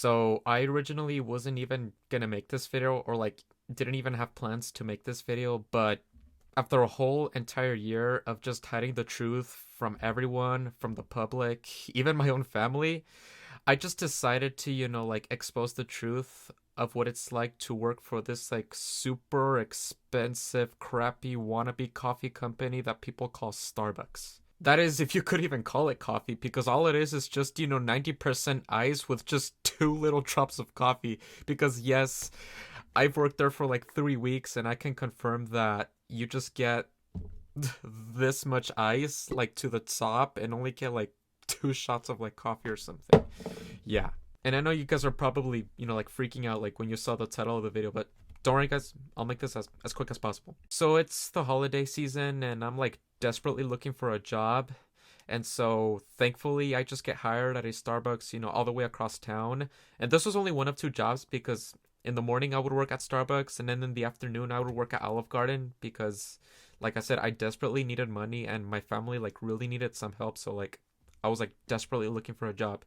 So I originally wasn't even gonna make this video or like didn't even have plans to make this video, but after a whole entire year of just hiding the truth from everyone, from the public, even my own family, I just decided to, like expose the truth of what it's like to work for this like super expensive, crappy wannabe coffee company that people call Starbucks. That is, if you could even call it coffee, because all it is just, 90% ice with just two little drops of coffee. Because, yes, I've worked there for like 3 weeks and I can confirm that you just get this much ice, like to the top, and only get like two shots of like coffee or something. Yeah. And I know you guys are probably, like freaking out like when you saw the title of the video, but don't worry, guys. I'll make this as quick as possible. So it's the holiday season, and I'm like desperately looking for a job. And so thankfully, I just get hired at a Starbucks, all the way across town. And this was only one of two jobs because in the morning I would work at Starbucks, and then in the afternoon I would work at Olive Garden because, like I said, I desperately needed money and my family like really needed some help. So like I was like desperately looking for a job.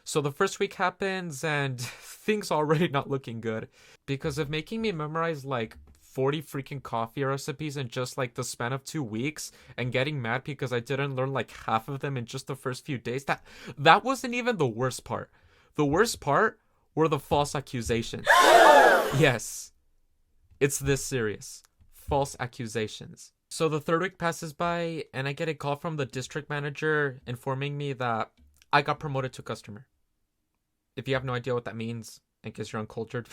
So the first week happens and things already not looking good because of making me memorize like 40 freaking coffee recipes in just like the span of 2 weeks and getting mad because I didn't learn like half of them in just the first few days. That wasn't even the worst part. The worst part were the false accusations. Yes, it's this serious. False accusations. So the third week passes by and I get a call from the district manager informing me that I got promoted to customer. If you have no idea what that means, in case you're uncultured,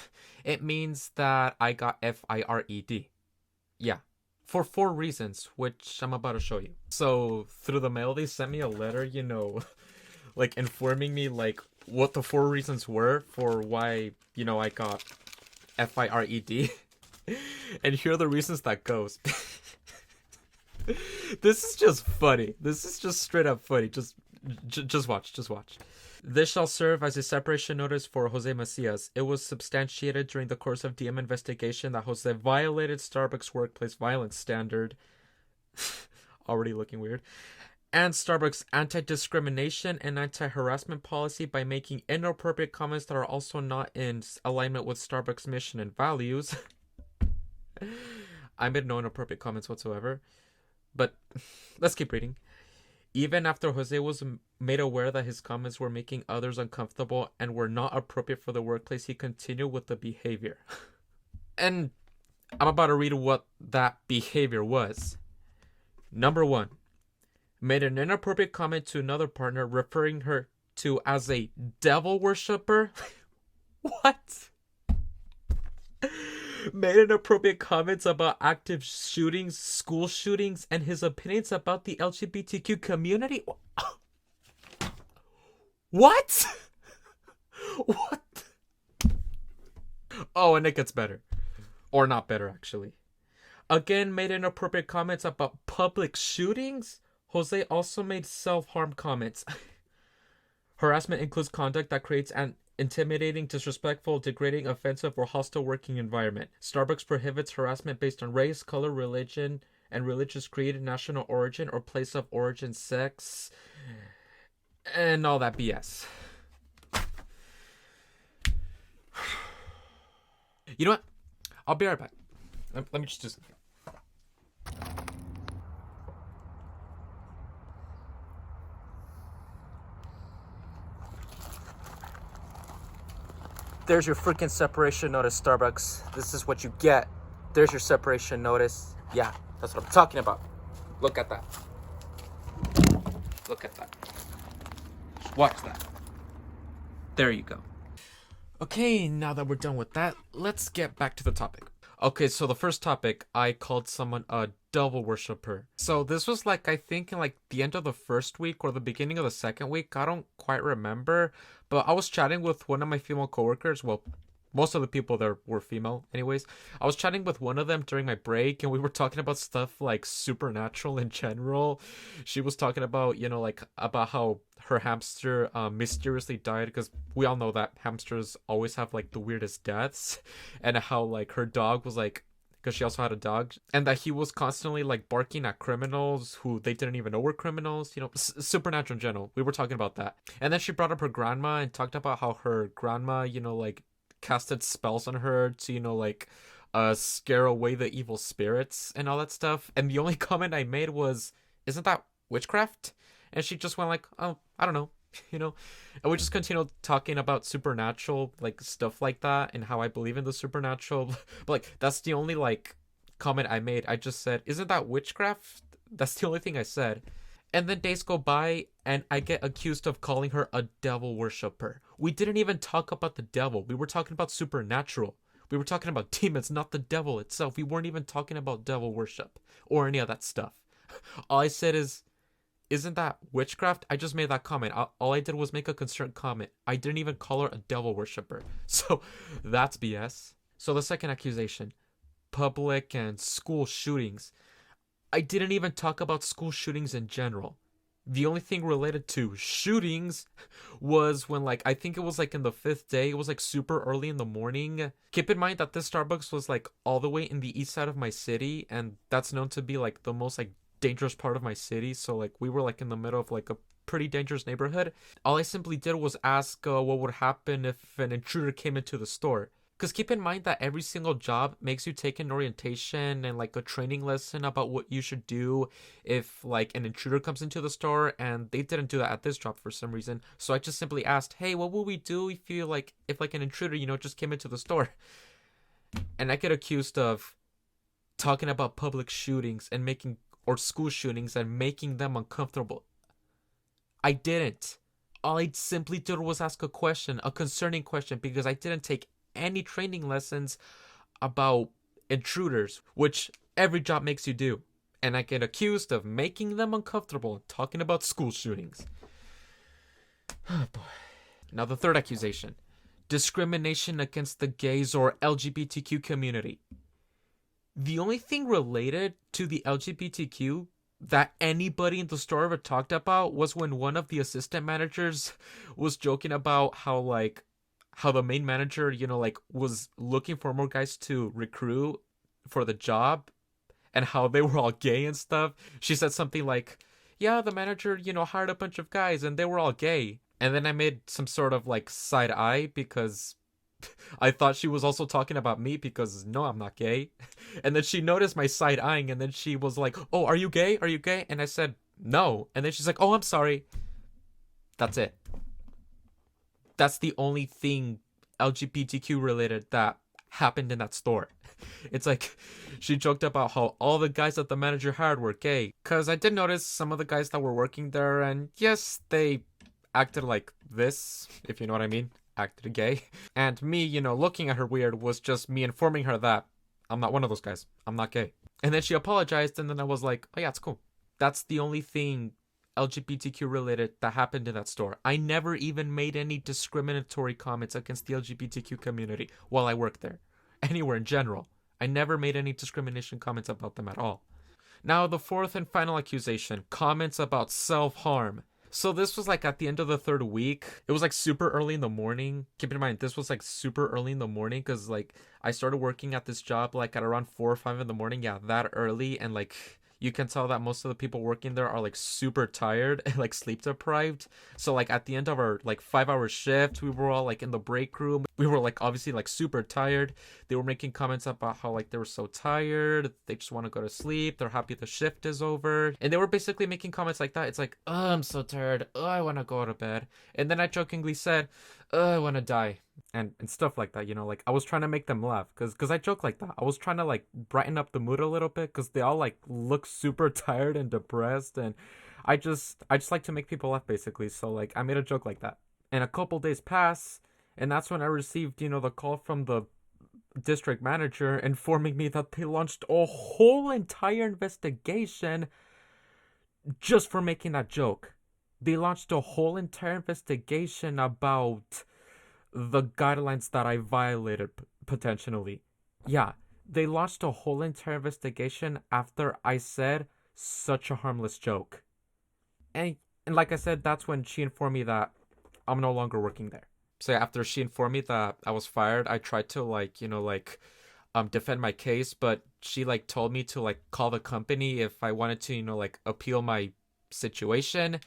it means that I got FIRED. Yeah. For 4 reasons, which I'm about to show you. So, through the mail, they sent me a letter, like informing me, like, what the 4 reasons were for why, I got FIRED. And here are the reasons that goes. This is just funny. This is just straight up funny. Just watch. Just watch. This shall serve as a separation notice for Jose Macias. It was substantiated during the course of DM investigation that Jose violated Starbucks workplace violence standard. Already looking weird. And Starbucks anti-discrimination and anti-harassment policy by making inappropriate comments that are also not in alignment with Starbucks mission and values. I made no inappropriate comments whatsoever. But let's keep reading. Even after Jose was made aware that his comments were making others uncomfortable and were not appropriate for the workplace, he continued with the behavior. And I'm about to read what that behavior was. Number 1. Made an inappropriate comment to another partner, referring her to as a devil worshiper. What? Made inappropriate comments about active shootings, school shootings, and his opinions about the LGBTQ community. What? What? Oh, and it gets better. Or not better, actually. Again, made inappropriate comments about public shootings. Jose also made self-harm comments. Harassment includes conduct that creates an intimidating, disrespectful, degrading, offensive, or hostile working environment. Starbucks prohibits harassment based on race, color, religion, and religious creed, national origin, or place of origin, sex, and all that BS. You know what? I'll be right back. Let me just do something. There's your freaking separation notice, Starbucks. This is what you get. There's your separation notice. Yeah, that's what I'm talking about. Look at that. Look at that. Just watch that. There you go. Okay, now that we're done with that, let's get back to the topic. Okay, so the first topic, I called someone a devil worshiper. So this was like, I think in like the end of the first week or the beginning of the second week. I don't quite remember. But I was chatting with one of my female coworkers. Well, most of the people there were female anyways. I was chatting with one of them during my break and we were talking about stuff like supernatural in general. She was talking about, like about how her hamster mysteriously died, because we all know that hamsters always have like the weirdest deaths, and how like her dog was like because she also had a dog, and that he was constantly like barking at criminals who they didn't even know were criminals. Supernatural in general. We were talking about that, and then she brought up her grandma and talked about how her grandma, like casted spells on her to, like, scare away the evil spirits and all that stuff. And the only comment I made was, "Isn't that witchcraft?" And she just went like, "Oh, I don't know." you know and we just continued talking about supernatural, like, stuff like that, and how I believe in the supernatural. But like, that's the only like comment I made. I just said, "Isn't that witchcraft?" That's the only thing I said. And then days go by and I get accused of calling her a devil worshiper. We didn't even talk about the devil. We were talking about supernatural. We were talking about demons, not the devil itself. We weren't even talking about devil worship or any of that stuff. All I said is, "Isn't that witchcraft?" I just made that comment. All I did was make a concerned comment. I didn't even call her a devil worshiper. So that's BS. So the second accusation, public and school shootings. I didn't even talk about school shootings in general. The only thing related to shootings was when, like, I think it was like in the fifth day, it was like super early in the morning. Keep in mind that this Starbucks was like all the way in the east side of my city, and that's known to be like the most like dangerous part of my city. So like we were like in the middle of like a pretty dangerous neighborhood. All I simply did was ask what would happen if an intruder came into the store. Because keep in mind that every single job makes you take an orientation and like a training lesson about what you should do if like an intruder comes into the store, and they didn't do that at this job for some reason. So I just simply asked, "Hey, what will we do if like an intruder, just came into the store?" And I get accused of talking about public shootings and making or school shootings and making them uncomfortable. I didn't. All I simply did was ask a question, a concerning question, because I didn't take any training lessons about intruders, which every job makes you do. And I get accused of making them uncomfortable talking about school shootings. Oh boy. Now the third accusation. Discrimination against the gays or LGBTQ community. The only thing related to the LGBTQ that anybody in the store ever talked about was when one of the assistant managers was joking about how the main manager, like, was looking for more guys to recruit for the job, and how they were all gay and stuff. She said something like, "Yeah, the manager, hired a bunch of guys and they were all gay." And then I made some sort of like side eye because I thought she was also talking about me, because no, I'm not gay. And then she noticed my side eyeing, and then she was like, "Oh, are you gay? Are you gay?" And I said, "No." And then she's like, "Oh, I'm sorry." That's it. That's the only thing LGBTQ related that happened in that store. It's like she joked about how all the guys that the manager hired were gay. Because I did notice some of the guys that were working there, and yes, they acted like this, if you know what I mean. Acted gay. And me, looking at her weird was just me informing her that I'm not one of those guys. I'm not gay. And then she apologized, and then I was like, "Oh yeah, it's cool." That's the only thing LGBTQ related that happened in that store. I never even made any discriminatory comments against the LGBTQ community while I worked there. Anywhere in general. I never made any discrimination comments about them at all. Now, the fourth and final accusation, comments about self-harm. So this was like at the end of the third week. It was like super early in the morning. Keep in mind, this was like super early in the morning because like I started working at this job like at around 4 or 5 in the morning. Yeah, that early. And like you can tell that most of the people working there are like super tired and like sleep deprived. So like at the end of our like 5-hour shift, we were all like in the break room. We were like obviously like super tired. They were making comments about how like they were so tired, they just want to go to sleep, they're happy the shift is over. And they were basically making comments like that. It's like, "Oh, I'm so tired. Oh, I want to go to bed." And then I jokingly said, "Oh, I want to die." And stuff like that, like I was trying to make them laugh because I joke like that. I was trying to like brighten up the mood a little bit because they all like look super tired and depressed, and I just like to make people laugh basically. So like I made a joke like that. And a couple days pass, and that's when I received, the call from the district manager informing me that they launched a whole entire investigation just for making that joke. They launched a whole entire investigation about the guidelines that I violated potentially. Yeah, they launched a whole entire investigation after I said such a harmless joke. And like I said, that's when she informed me that I'm no longer working there. So after she informed me that I was fired, I tried to like, defend my case, but she like told me to like call the company if I wanted to, like appeal my situation,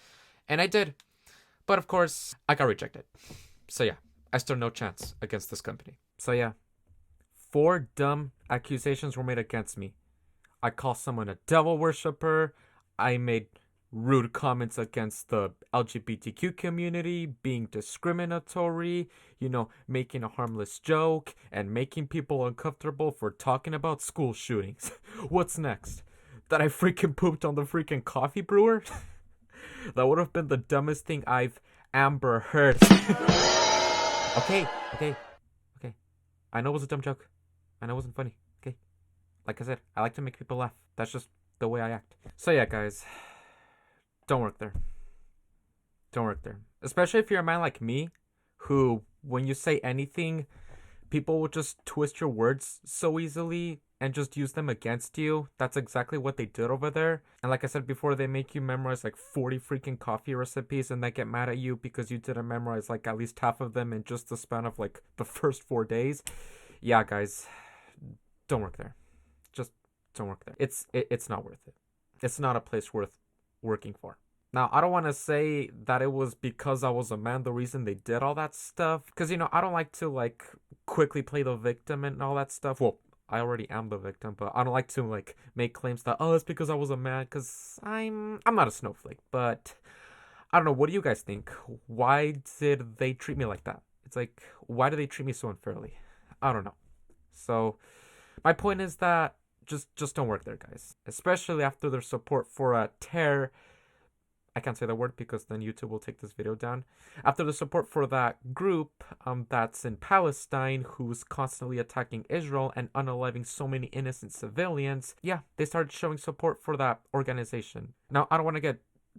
and I did. But of course, I got rejected. So yeah, I stood no chance against this company. So yeah, 4 dumb accusations were made against me. I called someone a devil worshiper. I made rude comments against the LGBTQ community, being discriminatory, making a harmless joke, and making people uncomfortable for talking about school shootings. What's next? That I freaking pooped on the freaking coffee brewer? That would have been the dumbest thing I've Amber Heard. Okay, okay, okay. I know it was a dumb joke. I know it wasn't funny. Okay. Like I said, I like to make people laugh. That's just the way I act. So yeah, guys, don't work there. Don't work there. Especially if you're a man like me, who, when you say anything, people will just twist your words so easily and just use them against you. That's exactly what they did over there. And like I said before, they make you memorize like 40 freaking coffee recipes and they get mad at you because you didn't memorize like at least half of them in just the span of like the first 4 days. Yeah, guys, don't work there. Just don't work there. It's not worth it. It's not a place worth working for. Now, I don't want to say that it was because I was a man the reason they did all that stuff. Because, I don't like to, like, quickly play the victim and all that stuff. Well, I already am the victim, but I don't like to, like, make claims that, oh, it's because I was a man. Because I'm not a snowflake. But, I don't know. What do you guys think? Why did they treat me like that? It's like, why do they treat me so unfairly? I don't know. So, my point is that just don't work there, guys. Especially after their support for a tear. I can't say the word because then YouTube will take this video down. After the support for that group that's in Palestine who's constantly attacking Israel and unaliving so many innocent civilians, yeah, they started showing support for that organization. Now, I don't want to get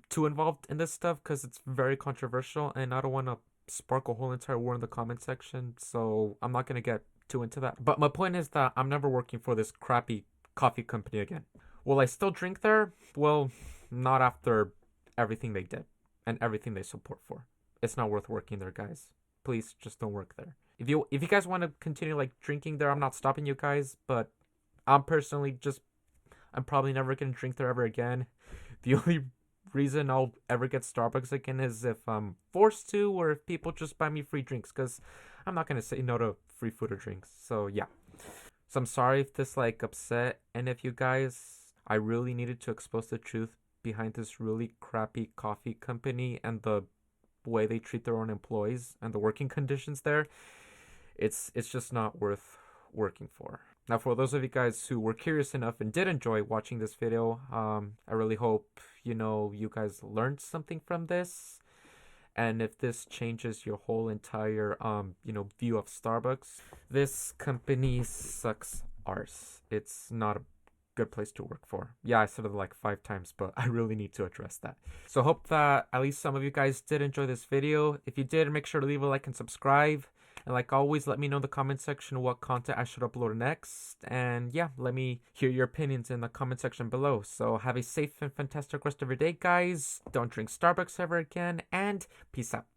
too involved in this stuff because it's very controversial and I don't want to spark a whole entire war in the comment section, so I'm not going to get too into that. But my point is that I'm never working for this crappy coffee company again. Will I still drink there? Well, not after everything they did and everything they support for. It's not worth working there, guys. Please just don't work there. If you guys want to continue like drinking there, I'm not stopping you guys, but I'm probably never gonna drink there ever again. The only reason I'll ever get Starbucks again is if I'm forced to or if people just buy me free drinks, because I'm not gonna say no to free food or drinks. So yeah. So I'm sorry if this like upset and if you guys. I really needed to expose the truth behind this really crappy coffee company and the way they treat their own employees and the working conditions there. It's just not worth working for. Now, for those of you guys who were curious enough and did enjoy watching this video, I really hope you guys learned something from this. And if this changes your whole entire view of Starbucks, this company sucks arse. It's not a good place to work for. Yeah, I said it like 5 times, but I really need to address that. So hope that at least some of you guys did enjoy this video. If you did, make sure to leave a like and subscribe. And like always, let me know in the comment section what content I should upload next. And yeah, let me hear your opinions in the comment section below. So have a safe and fantastic rest of your day, guys. Don't drink Starbucks ever again, and peace out.